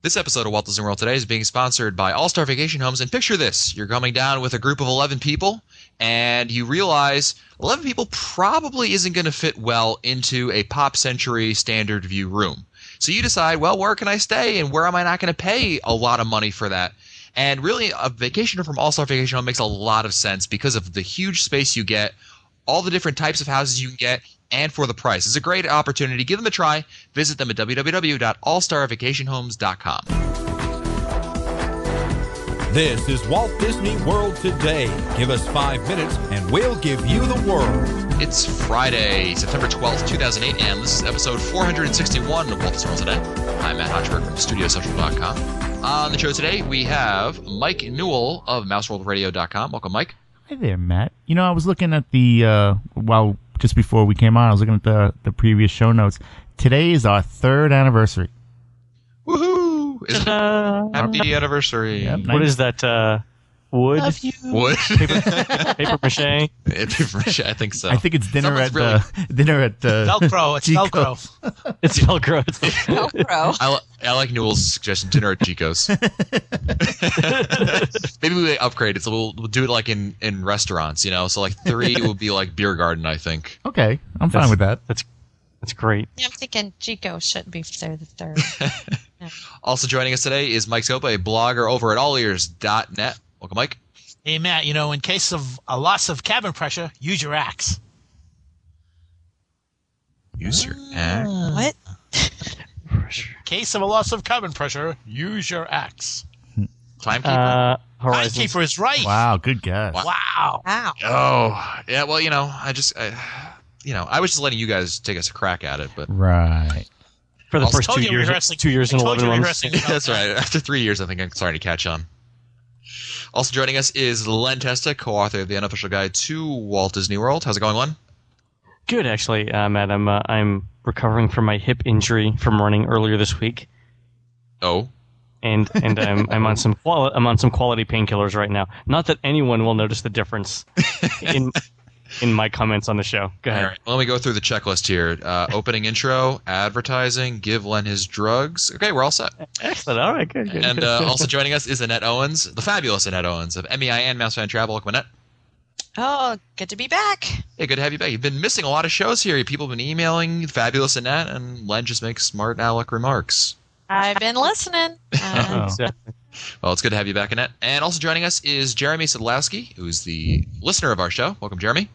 This episode of Walt Disney World Today is being sponsored by All-Star Vacation Homes. And picture this. You're coming down with a group of 11 people, and you realize 11 people probably isn't going to fit well into a Pop Century standard view room. So you decide, well, where can I stay, and where am I not going to pay a lot of money for that? And really, a vacation from All-Star Vacation Home makes a lot of sense because of the huge space you get, all the different types of houses you can get, and for the price. It's a great opportunity. Give them a try. Visit them at www.allstarvacationhomes.com. This is Walt Disney World Today. Give us 5 minutes and we'll give you the world. It's Friday, September 12th, 2008, and this is episode 461 of Walt Disney World Today. I'm Matt Hochberg from StudioCentral.com. On the show today, we have Mike Newell of MouseWorldRadio.com. Welcome, Mike. Hi there, Matt. You know, I was looking at just before we came on, I was looking at the previous show notes. Today is our 3rd anniversary. Woohoo! Happy anniversary. Yep, What is that? Wood? Love you. What? Paper mache? Paper mache, I think so. I think it's dinner Someone's at dinner at Velcro. It's Chico. Velcro. It's Velcro. Velcro. I like Newell's suggestion, dinner at Chico's. Maybe we upgrade it, so we'll do it like in restaurants, you know? So like 3 would be like beer garden, I think. Okay, I'm fine with that. That's great. Yeah, I'm thinking Chico shouldn't be there the 3rd. Yeah. Also joining us today is Mike Scopa, a blogger over at allears.net. Welcome, Mike. Hey, Matt, you know, in case of a loss of cabin pressure, use your axe. Use your axe. What? In case of a loss of cabin pressure, use your axe. Timekeeper? Horizons. Timekeeper is right. Wow, good guess. Wow. Wow. Oh, yeah, well, you know, I was just letting you guys take us a crack at it, but Right. For the Also first told 2 you we were years. wrestling- 2 years I and told 11 you we were months. wrestling. that's right. After 3 years, I think I'm starting to catch on. Also joining us is Len Testa, co-author of the Unofficial Guide to Walt Disney World. How's it going, Len? Good, actually, Matt. I'm recovering from my hip injury from running earlier this week, Oh. and I'm on some quality painkillers right now. Not that anyone will notice the difference in my comments on the show. Go All ahead. right. Well, let me go through the checklist here. Opening intro, advertising, give Len his drugs. Okay, we're all set. Excellent. All right. Good. And also joining us is Annette Owens, the fabulous Annette Owens of MEIN Mouse Fan Travel. Welcome, Annette. Oh, good to be back. Hey, good to have you back. You've been missing a lot of shows here. People have been emailing fabulous Annette, and Len just makes smart aleck remarks. I've been listening. Exactly. Well, it's good to have you back, Annette. And also joining us is Jeremy Sadlowski, who's the listener of our show. Welcome, Jeremy.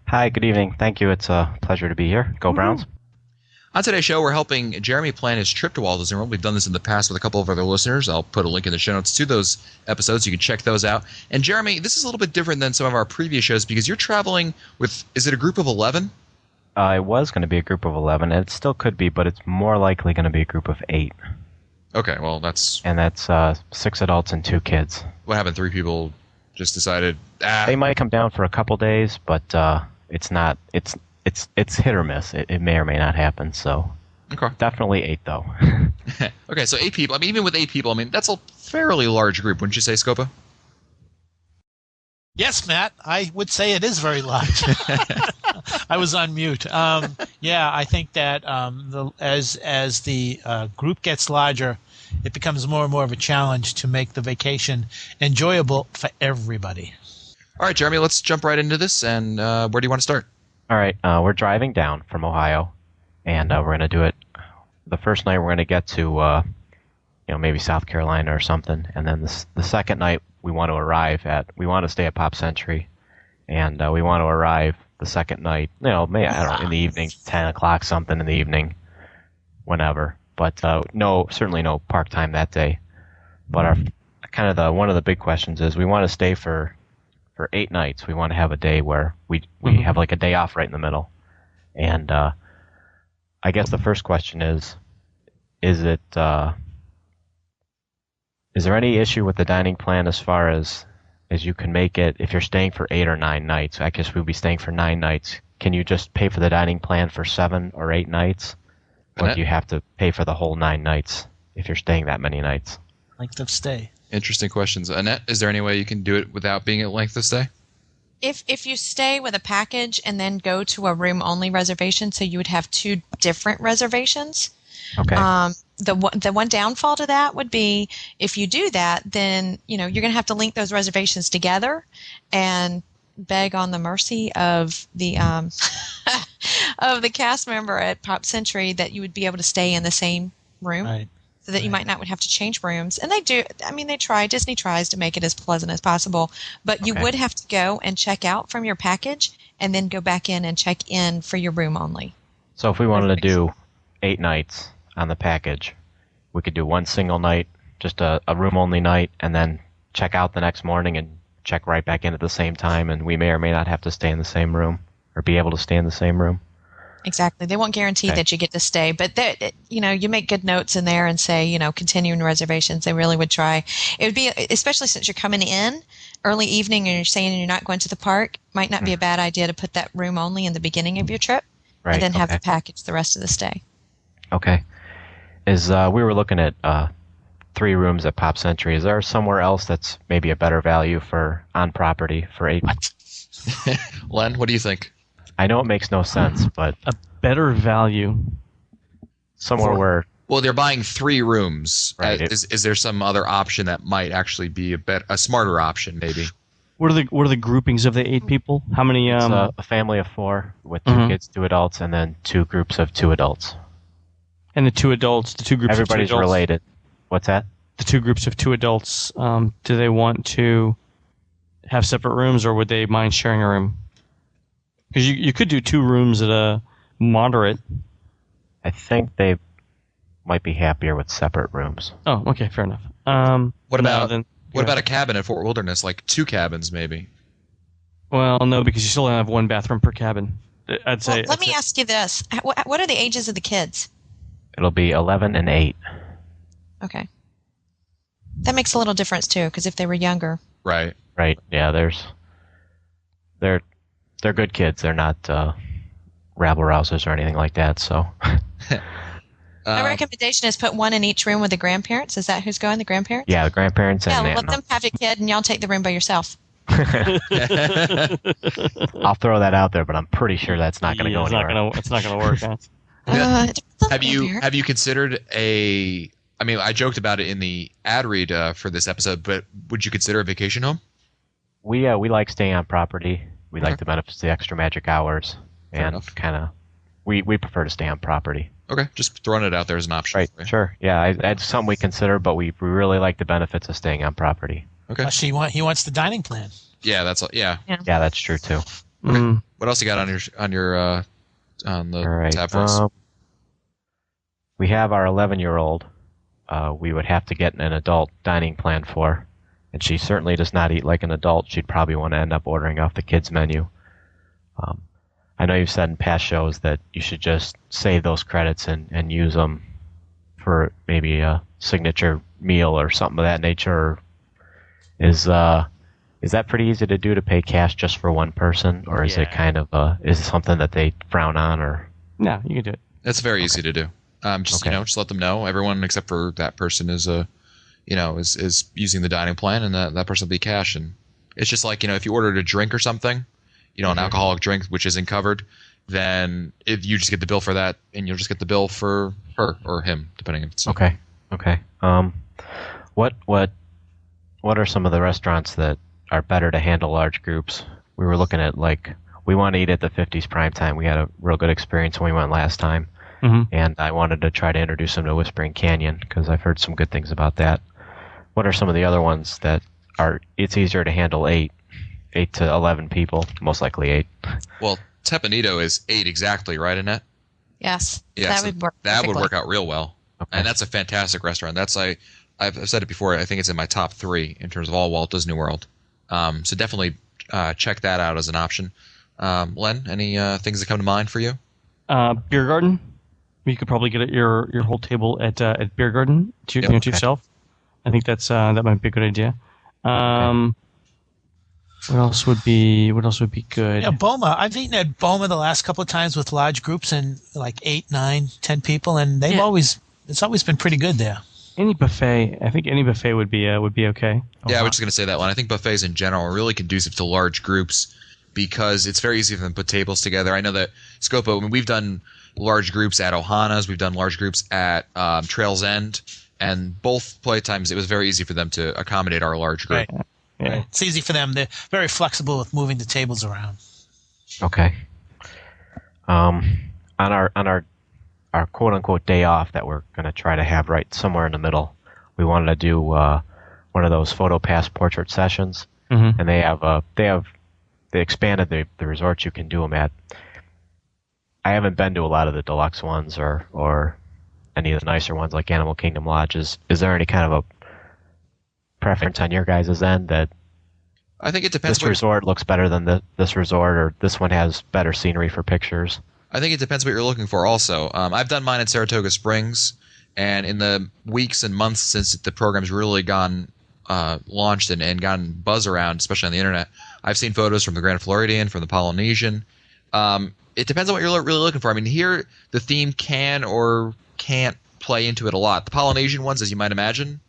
Hi, good evening. Thank you. It's a pleasure to be here. Go Browns. On today's show, we're helping Jeremy plan his trip to Walt Disney World. We've done this in the past with a couple of other listeners. I'll put a link in the show notes to those episodes. You can check those out. And Jeremy, this is a little bit different than some of our previous shows because you're traveling with, is it a group of 11? It was going to be a group of 11, and it still could be, but it's more likely going to be a group of 8. Okay, well, that's... And that's 6 adults and 2 kids. What happened? 3 people just decided, They might come down for a couple days, but it's not. It's hit or miss. It may or may not happen. So Okay. definitely 8 though. Okay, so 8 people. I mean, even with 8 people, I mean, that's a fairly large group, wouldn't you say, Scopa? Yes, Matt, I would say it is very large. I was on mute. Yeah, I think that as the group gets larger, it becomes more and more of a challenge to make the vacation enjoyable for everybody. All right, Jeremy, let's jump right into this. And where do you want to start? All right, we're driving down from Ohio, and we're going to do it. The first night we're going to get to, maybe South Carolina or something, and then the second night we want to stay at Pop Century, and we want to arrive the second night, maybe, I don't know, in the evening, 10 o'clock, something in the evening, whenever. But certainly no park time that day. But one of the big questions is we want to stay for 8 nights. We want to have a day where we have like a day off right in the middle. And I guess the first question is there any issue with the dining plan as far as you can make it if you're staying for 8 or 9 nights? I guess we'll be staying for 9 nights. Can you just pay for the dining plan for 7 or 8 nights? Or do you have to pay for the whole 9 nights if you're staying that many nights? Length of stay. Interesting questions. Annette, is there any way you can do it without being at length of stay? If you stay with a package and then go to a room-only reservation, so you would have 2 different reservations. Okay. the one downfall to that would be if you do that, then you're going to have to link those reservations together and beg on the mercy of the of the cast member at Pop Century that you would be able to stay in the same room. Right. So that you might not have to change rooms. And they do. I mean, Disney tries to make it as pleasant as possible. But you would have to go and check out from your package and then go back in and check in for your room only. So if we wanted to do 8 nights on the package, we could do one single night, just a room-only night, and then check out the next morning and check right back in at the same time, and we may or may not have to stay in the same room or be able to stay in the same room. Exactly. They won't guarantee that you get to stay, but you make good notes in there and say, continuing reservations. They really would try. It would be, especially since you're coming in early evening and you're saying you're not going to the park, might not be a bad idea to put that room only in the beginning of your trip, and then have the package the rest of the stay. Okay. We were looking at 3 rooms at Pop Century. Is there somewhere else that's maybe a better value for on property for 8? Len, what do you think? I know it makes no sense, but A better value. somewhere where Well, they're buying 3 rooms. Right. Is there some other option that might actually be a smarter option, maybe? What are the groupings of the 8 people? How many? it's a family of 4 with 2 kids, 2 adults, and then 2 groups of 2 adults. And the 2 adults, the 2 groups. Everybody's of 2 adults, related. What's that? The 2 groups of 2 adults. Do they want to have separate rooms, or would they mind sharing a room? Because you could do 2 rooms at a moderate. I think they might be happier with separate rooms. Oh, okay, fair enough. What about then? what about a cabin at Fort Wilderness? Like 2 cabins, maybe. Well, no, because you still have 1 bathroom per cabin. I'd say. Well, let me ask you this. What are the ages of the kids? It'll be 11 and 8. Okay. That makes a little difference, too, because if they were younger. Right. Right. Yeah. They're good kids. They're not rabble rousers or anything like that. So. My recommendation is put 1 in each room with the grandparents. Is that who's going, the grandparents? Yeah, the grandparents and let them have your kid, and y'all take the room by yourself. I'll throw that out there, but I'm pretty sure that's not going to go anywhere. It's not gonna work. Huh? Have you considered I mean, I joked about it in the ad read for this episode, but would you consider a vacation home? We like staying on property. We like the benefits of the extra magic hours, and kind of we prefer to stay on property. Okay, just throwing it out there as an option. Right, sure. Yeah, it's something we consider, but we really like the benefits of staying on property. Okay. He wants the dining plan. Yeah, that's yeah. Yeah, that's true too. Mm. What else you got on the All right. tab for us? We have our 11-year-old. We would have to get an adult dining plan for, and she certainly does not eat like an adult. She'd probably want to end up ordering off the kids' menu. I know you've said in past shows that you should just save those credits and use them for maybe a signature meal or something of that nature. Is that pretty easy to do, to pay cash just for one person, or is it kind of is it something that they frown on? Or No, you can do it. That's very easy to do. Just let them know. Everyone except for that person is is using the dining plan, and that person will be cash. And it's just like, if you ordered a drink or something, an alcoholic drink which isn't covered, then if you just get the bill for that, and you'll just get the bill for her or him, depending if it's Okay. What are some of the restaurants that are better to handle large groups? We were looking at, we want to eat at the 50s Prime Time. We had a real good experience when we went last time. Mm-hmm. And I wanted to try to introduce them to Whispering Canyon because I've heard some good things about that. What are some of the other ones that it's easier to handle 8 to 11 people, most likely 8? Well, Tepanito is 8 exactly, right, Annette? Yes. Yes, That would work. That would perfectly. work out real well. Okay. And that's a fantastic restaurant. I've said it before. I think it's in my top 3 in terms of all Walt Disney World. So definitely check that out as an option. Len, any things that come to mind for you? Beer garden. You could probably get your whole table at Beer Garden to yourself. I think that might be a good idea. What else would be good? Yeah, Boma. I've eaten at Boma the last couple of times with large groups and like 8, 9, 10 people, and it's always been pretty good there. Any buffet. I think any buffet would be okay. Yeah, I was just going to say that one. I think buffets in general are really conducive to large groups because it's very easy for them to put tables together. I know that Scopo, we've done large groups at Ohana's. We've done large groups at Trails End. And both playtimes, it was very easy for them to accommodate our large group. Right. Yeah. Right. It's easy for them. They're very flexible with moving the tables around. Okay. On our quote unquote day off that we're going to try to have right somewhere in the middle, we wanted to do one of those PhotoPass portrait sessions, and they expanded the resorts you can do them at. I haven't been to a lot of the deluxe ones or any of the nicer ones like Animal Kingdom lodges. Is there any kind of a preference on your guys' end that I think it depends. this resort looks better than this resort, or this one has better scenery for pictures? I think it depends what you're looking for also. I've done mine at Saratoga Springs, and in the weeks and months since the program's really gone launched and gotten buzz around, especially on the internet, I've seen photos from the Grand Floridian, from the Polynesian. It depends on what you're really looking for. I mean, here the theme can or can't play into it a lot. The Polynesian ones, as you might imagine,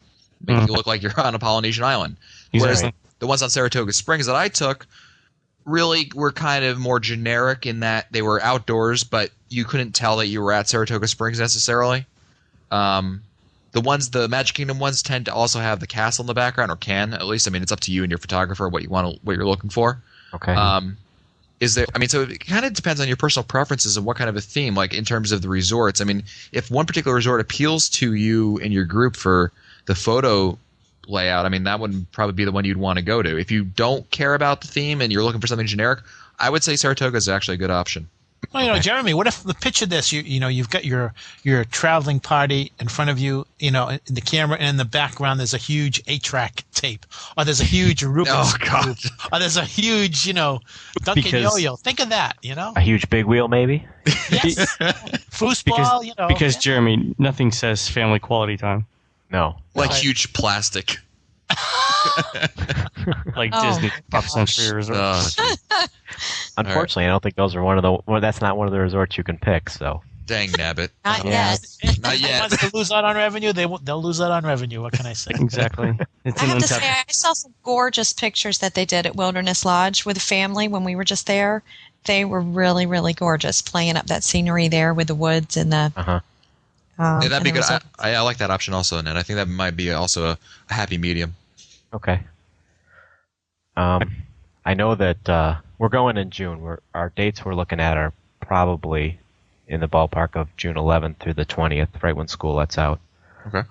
make you look like you're on a Polynesian island. Whereas Exactly. the ones on Saratoga Springs that I took really were kind of more generic in that they were outdoors, but you couldn't tell that you were at Saratoga Springs necessarily. The Magic Kingdom ones tend to also have the castle in the background, or can at least. I mean, it's up to you and your photographer what you're looking for. Okay. So it kind of depends on your personal preferences and what kind of a theme, like in terms of the resorts. I mean, if one particular resort appeals to you and your group for the photo layout, I mean, that would probably be the one you'd want to go to. If you don't care about the theme and you're looking for something generic, I would say Saratoga is actually a good option. Well, Jeremy, what if the picture this? You've got your traveling party in front of you. In the camera, and in the background there's a huge 8-track tape, or there's a huge Rubik's Oh, God. cube, or there's a huge Dunkin' Because- Yo-Yo. Think of that. A huge big wheel, maybe? Yes. Foosball. Because Jeremy, nothing says family quality time No. Like Right. huge plastic. like Oh, Disney Pop gosh. Century Resort. Gee. Unfortunately, I don't think those are that's not one of the resorts you can pick, so. Dang nabbit. Not Yeah. yet. Not Who yet. wants to lose out on revenue? They'll lose out on revenue. What can I say? Exactly. It's I an have to say, untapped. I saw some gorgeous pictures that they did at Wilderness Lodge with the family when we were just there. They were really, really gorgeous, playing up that scenery there with the woods and the. Uh-huh. Yeah, that'd and be the good. resort. I like that option also, Ned. I think that might be also a happy medium. Okay. I know that we're going in June. Our dates we're looking at are probably in the ballpark of June 11th through the 20th, right when school lets out. Okay.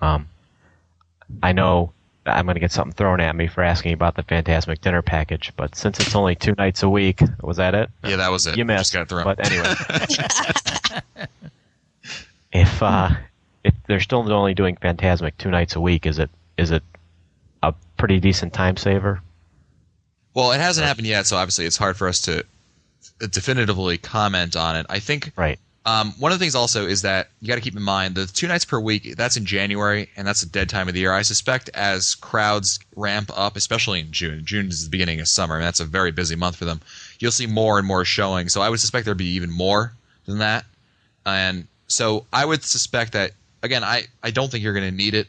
I know I'm going to get something thrown at me for asking about the Fantasmic dinner package, but since it's only 2 nights a week, was that it? Yeah, that was it. You Just missed. got it thrown. But anyway, if they're still only doing Fantasmic 2 nights a week, is it a pretty decent time saver? Well, it hasn't happened yet, so obviously it's hard for us to definitively comment on it. I think Right. one of the things also is that you got to keep in mind the 2 nights per week, that's in January, and that's a dead time of the year. I suspect as crowds ramp up, especially in June, June is the beginning of summer, and that's a very busy month for them, you'll see more and more showing. So I would suspect there'd be even more than that. And so I would suspect that, again, I don't think you're going to need it,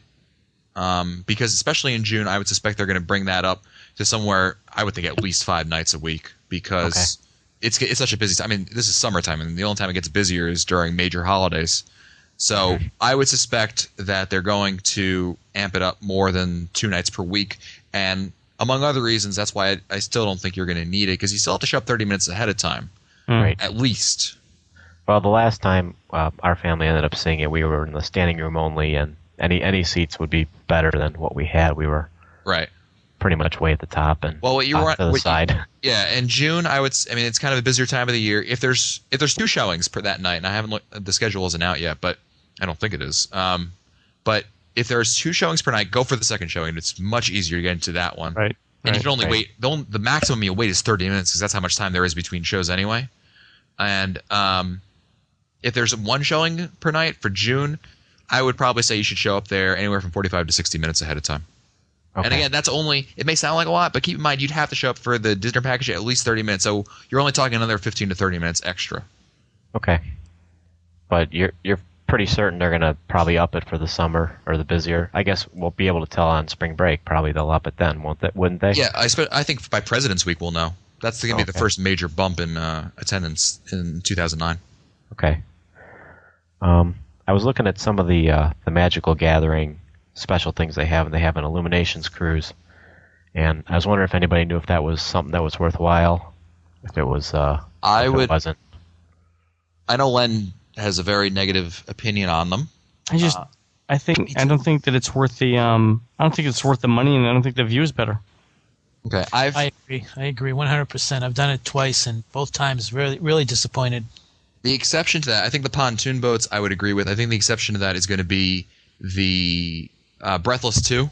because especially in June, I would suspect they're going to bring that up to somewhere, I would think at least 5 nights a week, because it's such a busy time. I mean, this is summertime, and the only time it gets busier is during major holidays. So I would suspect that they're going to amp it up more than 2 nights per week. And among other reasons, that's why I still don't think you're going to need it, because you still have to show up 30 minutes ahead of time, Right. at least. Well, the last time our family ended up seeing it, we were in the standing room only, and any seats would be better than what we had. We were Right. pretty much way at the top and Well, what you off were to the side. Yeah, in June, I mean, it's kind of a busier time of the year. If there's 2 showings per that night, and I haven't looked, the schedule isn't out yet, but I don't think it is. But if there's 2 showings per night, go for the second showing. It's much easier to get into that one. Right. And you Right. can only wait. The maximum you'll wait is 30 minutes, because that's how much time there is between shows anyway. And if there's 1 showing per night for June, I would probably say you should show up there anywhere from 45 to 60 minutes ahead of time. Okay. And again, that's only, it may sound like a lot, but keep in mind you'd have to show up for the dinner package at least 30 minutes. So you're only talking another 15 to 30 minutes extra. Okay. But you're pretty certain they're going to probably up it for the summer or the busier. I guess we'll be able to tell on spring break. Probably they'll up it then, wouldn't they? Yeah, I think by President's Week we'll know. That's going to be the Okay. first major bump in attendance in 2009. Okay. I was looking at some of the Magical Gathering special things they have, and they have an Illuminations cruise. And I was wondering if anybody knew if that was something that was worthwhile. If it was, if it wasn't. I know Len has a very negative opinion on them. I don't think that it's worth the I don't think it's worth the money, and I don't think the view is better. Okay, I agree 100%. I've done it twice, and both times really, really disappointed. The exception to that, I think the pontoon boats I would agree with. I think the exception to that is going to be the Breathless 2.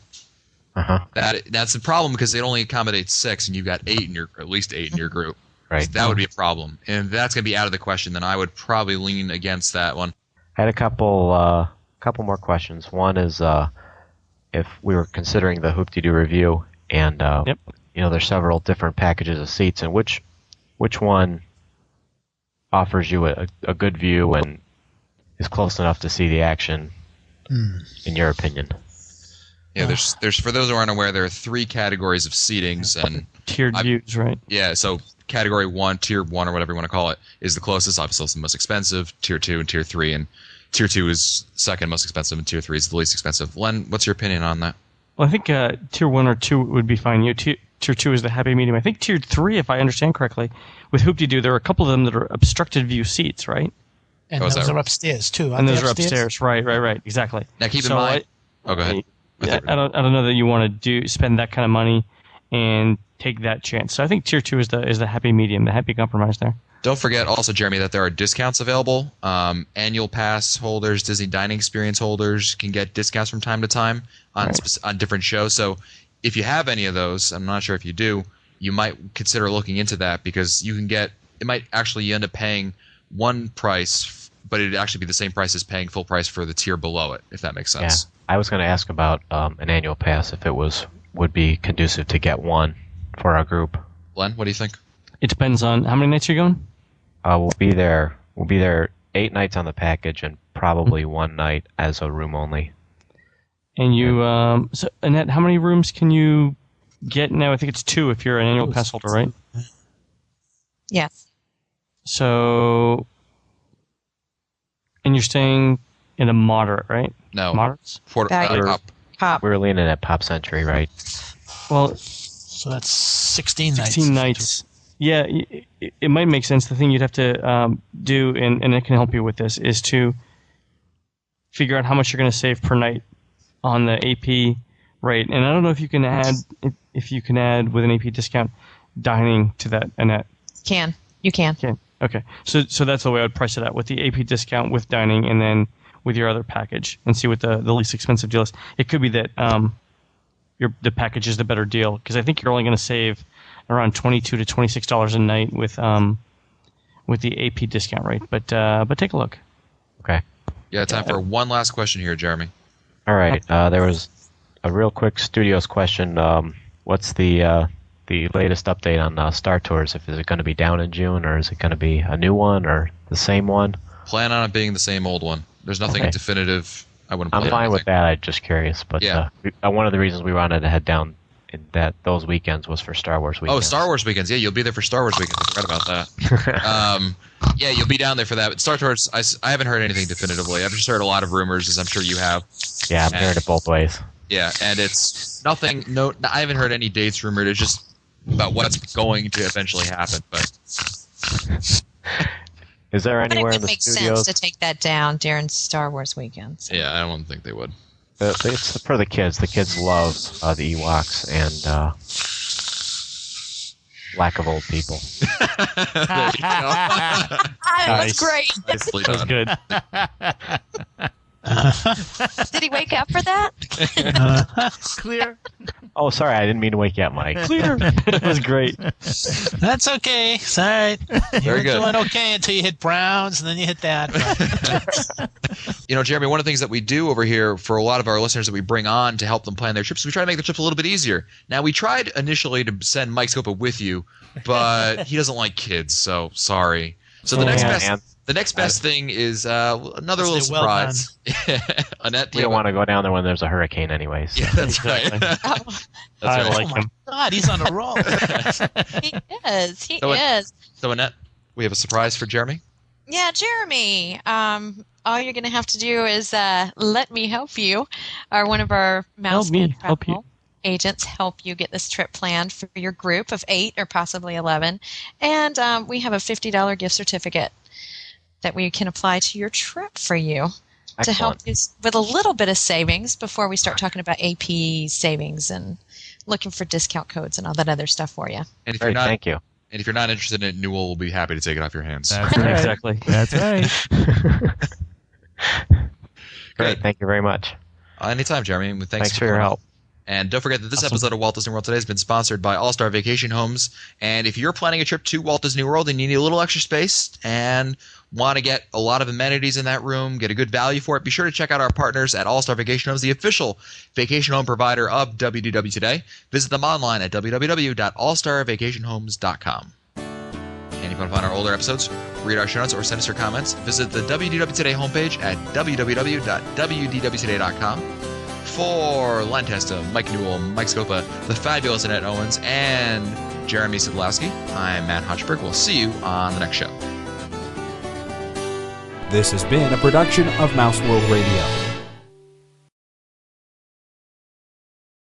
Uh-huh. That's a problem because it only accommodates 6, and you've got at least 8 in your group. Right. So that would be a problem, and if that's going to be out of the question. Then I would probably lean against that one. I had a couple more questions. One is if we were considering the Hoop-Dee-Doo review, and there's several different packages of seats, and which one offers you a good view and is close enough to see the action, in your opinion? Yeah, there's for those who aren't aware, there are 3 categories of seatings and Tiered views, right? Yeah, so category 1, tier 1, or whatever you want to call it, is the closest. Obviously, it's the most expensive. Tier 2 and tier 3, and tier 2 is second most expensive, and tier 3 is the least expensive. Len, what's your opinion on that? Well, I think tier 1 or 2 would be fine. Tier 2 is the happy medium. I think tier 3, if I understand correctly, with Hoop-Dee-Doo, there are a couple of them that are obstructed view seats, right? And those are upstairs too. And those are upstairs, right, exactly. Now keep in mind. Go ahead. I don't know that you want to spend that kind of money and take that chance. So I think tier 2 is the happy medium, the happy compromise there. Don't forget also, Jeremy, that there are discounts available. Annual pass holders, Disney Dining Experience holders can get discounts from time to time on different shows. So if you have any of those, I'm not sure if you do, you might consider looking into that, because you might actually end up paying one price, but it'd actually be the same price as paying full price for the tier below it, if that makes sense. Yeah. I was going to ask about an annual pass, if it would be conducive to get one for our group. Len, what do you think? It depends on how many nights you're going. We'll be there 8 nights on the package, and probably one night as a room only. And you, so Annette, how many rooms can you get now? I think it's 2 if you're an annual pass holder, right? Yes. So, and you're staying in a moderate, right? No. Moderates? Pop. We're leaning at Pop Century, right? Well, so that's 16 nights. 16 nights. Yeah, it might make sense. The thing you'd have to do, and it can help you with this, is to figure out how much you're going to save per night on the AP rate. And I don't know if you can add with an AP discount dining to that, Annette. You can. Okay. So that's the way I would price it out, with the AP discount, with dining, and then with your other package, and see what the least expensive deal is. It could be that the package is the better deal, because I think you're only going to save around $22 to $26 a night with the AP discount rate. But take a look. Okay. Yeah, time for one last question here, Jeremy. All right. There was a real quick studios question. What's the latest update on Star Tours? Is it going to be down in June, or is it going to be a new one, or the same one? Plan on it being the same old one. There's nothing definitive. I'm fine with that. I'm just curious. But one of the reasons we wanted to head down those weekends was for Star Wars weekends. Oh, Star Wars weekends. Yeah, you'll be there for Star Wars weekends. I forgot about that. Yeah, you'll be down there for that. But Star Tours, I haven't heard anything definitively. I've just heard a lot of rumors, as I'm sure you have. Yeah, I'm hearing it both ways. Yeah, and it's nothing. No, I haven't heard any dates rumored. It's just about what's going to eventually happen. But is there anywhere in in the makes studios sense to take that down during Star Wars weekends? Yeah, I don't think they would. It's for the kids. The kids love the Ewoks and lack of old people. That was great. Nicely That was done. good. Did he wake up for that? Clear. Oh, sorry, I didn't mean to wake you up, Mike. Clear. That was great. That's okay. It's all right. Very good. Doing okay until you hit Browns, and then you hit that. Jeremy, one of the things that we do over here for a lot of our listeners that we bring on to help them plan their trips, we try to make the trips a little bit easier. Now, we tried initially to send Mike Scopa with you, but he doesn't like kids, so sorry. So the next best thing is another little surprise. Annette, we don't want to go down there when there's a hurricane anyways. Yeah, that's right. I That's right. like him. God, he's on a roll. He is. He is. So, Annette, we have a surprise for Jeremy. Yeah, Jeremy. All you're going to have to do is let me help you, or one of our Mouse Help me Man help you. Travel agents help you get this trip planned for your group of 8 or possibly 11. And we have a $50 gift certificate that we can apply to your trip for you to help Excellent. you with a little bit of savings before we start talking about AP savings and looking for discount codes and all that other stuff for you. And if Great, you're not thank you. and if you're not interested in it, Newell will be happy to take it off your hands. That's right. Exactly. That's right. Great, thank you very much. Anytime, Jeremy. And Thanks for your coming on. help. And don't forget that this episode of Walt Disney World Today has been sponsored by All Star Vacation Homes. And if you're planning a trip to Walt Disney World and you need a little extra space and want to get a lot of amenities in that room, get a good value for it, be sure to check out our partners at All Star Vacation Homes, the official vacation home provider of WDW Today. Visit them online at www.allstarvacationhomes.com. And if you want to find our older episodes, read our show notes, or send us your comments, visit the WDW Today homepage at www.wdwtoday.com. For Len Testa, Mike Newell, Mike Scopa, the fabulous Annette Owens, and Jeremy Sidlowski, I'm Matt Hotchberg. We'll see you on the next show. This has been a production of Mouse World Radio.